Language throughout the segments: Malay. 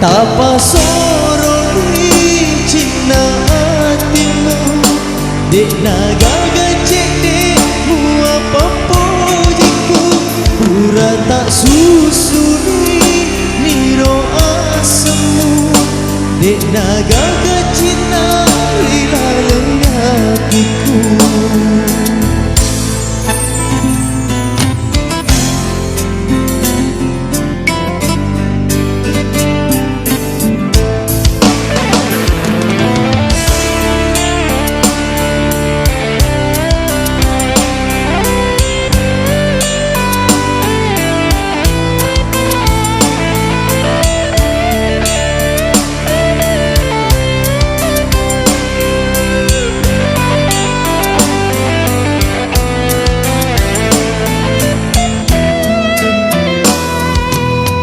Tapa soroni cina hatimu dek naga gajek dek mua papojiku pura tak susuni niro asemu dek naga gajina lila leyakiku.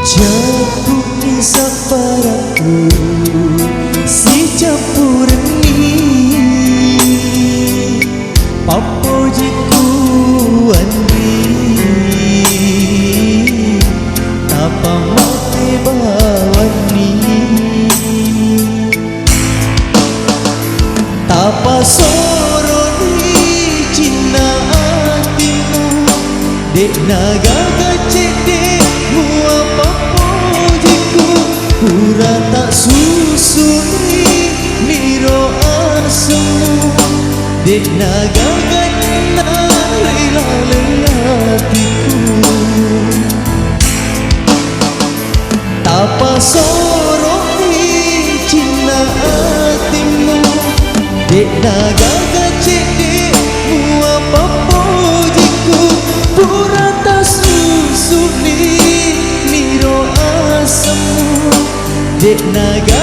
Jatuh kisah padaku si campurni papojiku andi tapa mati bawani tapa soroni cina hatimu dek naga gajek dek mua papojiku pura tak susuni niro asemu dek naga gajina lila leyakiku. Tapa soroni cina hatimu dek naga gajek dek mua papojiku pura tak susuni niro asemu dek naga